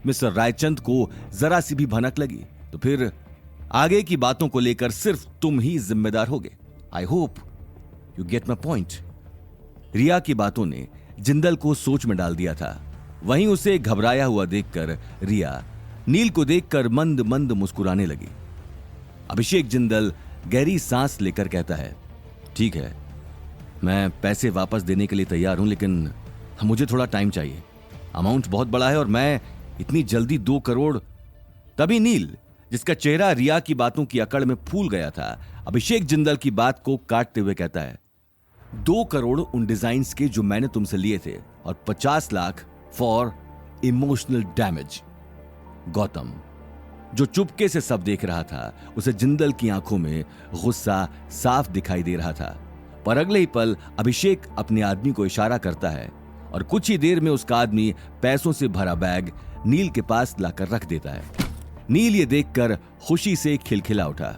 Mister Raichand को जरा सी भी भनक लगी तो फिर आगे की बातों को लेकर सिर्फ तुम ही जिम्मेदार होगे। I hope you get my point. Riya की बातों ने जिंदल को सोच में डाल दिया था। वहीं उसे घबराया हुआ देखकर रिया नील को देखकर मंद मंद मुस्कुराने लगी। अभिषेक जिंदल गहरी सांस लेकर कहता है, ठीक है, मैं पैसे वापस देने के लिए तैयार हूं, लेकिन मुझे थोड़ा टाइम चाहिए। अमाउंट बहुत बड़ा है और मैं इतनी जल्दी 2 करोड़। तभी नील, जिसका चेहरा रिया की बातों की अकड़ में फूल गया था, अभिषेक जिंदल की बात को काटते हुए कहता है, 2 करोड़ उन डिजाइन्स के जो मैंने तुमसे लिए थे और 50 lakh for emotional damage. Gautam, जो चुपके से सब देख रहा था, उसे जिंदल की आंखों में गुस्सा साफ दिखाई दे रहा था। पर अगले ही पल अभिषेक अपने आदमी को इशारा करता है और कुछ ही देर में उसका आदमी पैसों से भरा बैग नील के पास लाकर रख देता है। नील ये देखकर खुशी से खिलखिला उठा।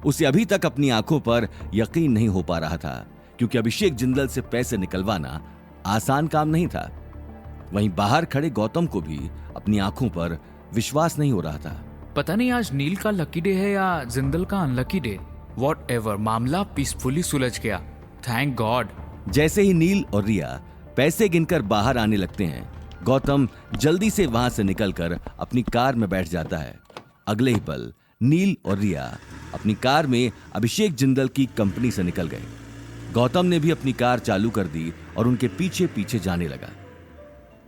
उसे अभी तक अपनी आंखों पर यकीन नहीं हो पा रहा था, क्योंकि अभिषेक जिंदल से पैसे निकलवाना आसान काम नहीं था। वहीं बाहर खड़े गौतम को भी अपनी आंखों पर विश्वास नहीं हो रहा था। पता नहीं आज नील का लकी डे है या जिंदल का अनलकी डे। वॉट एवर, मामला पीसफुली सुलझ गया, थैंक गॉड। जैसे ही नील और रिया पैसे गिनकर बाहर आने लगते हैं, गौतम जल्दी से वहां से निकलकर अपनी कार में बैठ जाता है। अगले ही पल नील और रिया अपनी कार में अभिषेक जिंदल की कंपनी से निकल गए। गौतम ने भी अपनी कार चालू कर दी और उनके पीछे पीछे जाने लगा।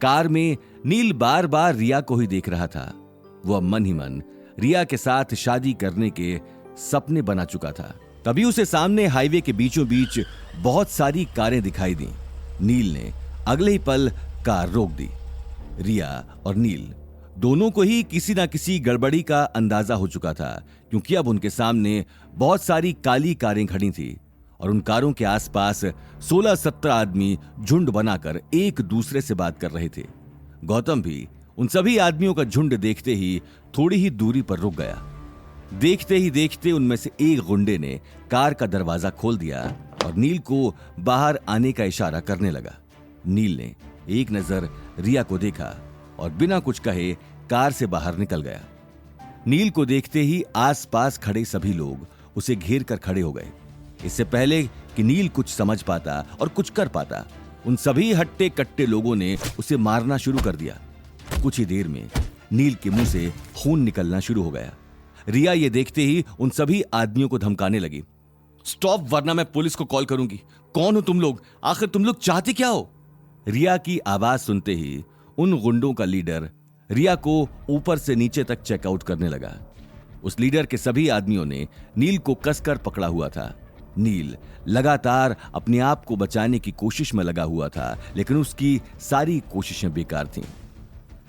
कार में नील बार बार रिया को ही देख रहा था। वह मन ही मन रिया के साथ शादी करने के सपने बना चुका था। तभी उसे सामने हाईवे के बीचों बीच बहुत सारी कारें दिखाई दी। नील ने अगले ही पल कार रोक दी। रिया और नील दोनों को ही किसी ना किसी गड़बड़ी का अंदाजा हो चुका था, क्योंकि अब उनके सामने बहुत सारी काली कारें खड़ी थी और उन कारों के आसपास 16-17 आदमी झुंड बनाकर एक दूसरे से बात कर रहे थे। गौतम भी उन सभी आदमियों का झुंड देखते ही थोड़ी ही दूरी पर रुक गया। देखते ही देखते उनमें से एक गुंडे ने कार का दरवाजा खोल दिया और नील को बाहर आने का इशारा करने लगा। नील ने एक नजर रिया को देखा और बिना कुछ कहे कार से बाहर निकल गया। नील को देखते ही आसपास खड़े सभी लोग उसे घेर कर खड़े हो गए। इससे पहले कि नील कुछ समझ पाता और कुछ कर पाता, उन सभी हट्टे कट्टे लोगों ने उसे मारना शुरू कर दिया। कुछ ही देर में नील के मुंह से खून निकलना शुरू हो गया। रिया ये देखते ही उन सभी आदमियों को धमकाने लगी, स्टॉप वरना मैं पुलिस को कॉल करूंगी। कौन हो तुम लोग? आखिर तुम लोग चाहते क्या हो? रिया की आवाज सुनते ही उन गुंडों का लीडर रिया को ऊपर से नीचे तक चेकआउट करने लगा। उस लीडर के सभी आदमियों ने नील को कसकर पकड़ा हुआ था। नील लगातार अपने आप को बचाने की कोशिश में लगा हुआ था, लेकिन उसकी सारी कोशिशें बेकार थीं।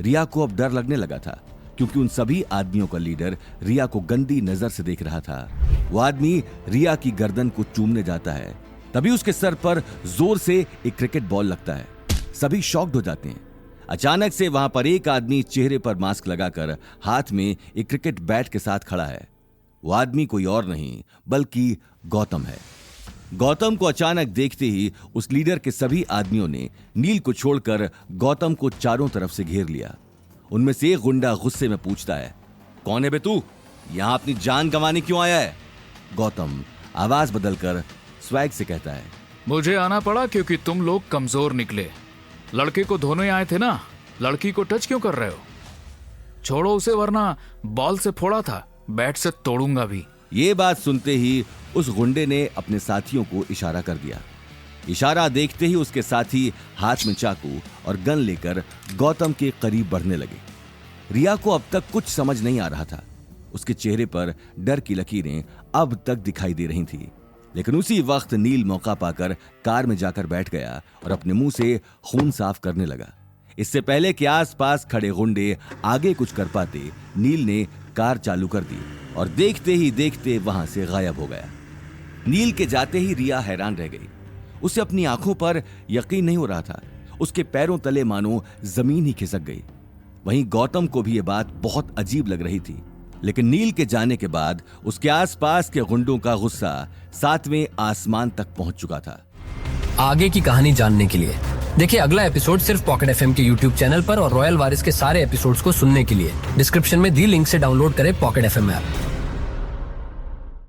रिया को अब डर लगने लगा था, क्योंकि उन सभी आदमियों का लीडर रिया को गंदी नजर से देख रहा था। वो आदमी रिया की गर्दन को चूमने जाता है। तभी उसके सर पर जोर से एक क्रिकेट बॉल लगता है। सभी शॉक्ड हो जाते हैं। अचानक से वहां पर एक आदमी चेहरे पर मास्क लगाकर हाथ में एक क्रिकेट बैट के साथ खड़ा है। वो आदमी कोई और नहीं बल्कि गौतम है। गौतम को अचानक देखते ही उस लीडर के सभी आदमियों ने नील को छोड़कर गौतम को चारों तरफ से घेर लिया। उनमें से एक गुंडा गुस्से में पूछता है, कौन है बे तू? यहां अपनी जान गंवाने क्यों आया है? गौतम आवाज बदलकर स्वैग से कहता है, मुझे आना पड़ा क्योंकि तुम लोग कमजोर निकले। लड़के को धोने आए थे ना, लड़की को टच क्यों कर रहे हो? छोड़ो उसे, वरना बॉल से फोड़ा था, बैट से तोड़ूंगा भी। ये बात सुनते ही उस गुंडे ने अपने साथियों को इशारा कर दिया। इशारा देखते ही उसके साथी हाथ में चाकू और गन लेकर गौतम के करीब बढ़ने लगे। रिया को अब तक कुछ समझ नहीं आ रहा था। उसके चेहरे पर डर की लकीरें अब तक दिखाई दे रही थी। लेकिन उसी वक्त नील मौका पाकर कार में जाकर बैठ गया और अपने मुंह से खून साफ करने लगा। इससे पहले कि आसपास खड़े गुंडे आगे कुछ कर पाते, नील ने कार चालू कर दी और देखते ही देखते वहां से गायब हो गया। नील के जाते ही रिया हैरान रह गई। उसे अपनी आंखों पर यकीन नहीं हो रहा था। उसके पैरों तले मानो जमीन ही खिसक गई। वहीं गौतम को भी यह बात बहुत अजीब लग रही थी। लेकिन नील के जाने के बाद उसके आसपास के गुंडों का गुस्सा 7वें आसमान तक पहुंच चुका था। आगे की कहानी जानने के लिए देखिए अगला एपिसोड सिर्फ पॉकेट एफएम के यूट्यूब चैनल पर और रॉयल वारिस के सारे एपिसोड्स को सुनने के लिए डिस्क्रिप्शन में दी लिंक से डाउनलोड करें पॉकेट एफएम ऐप।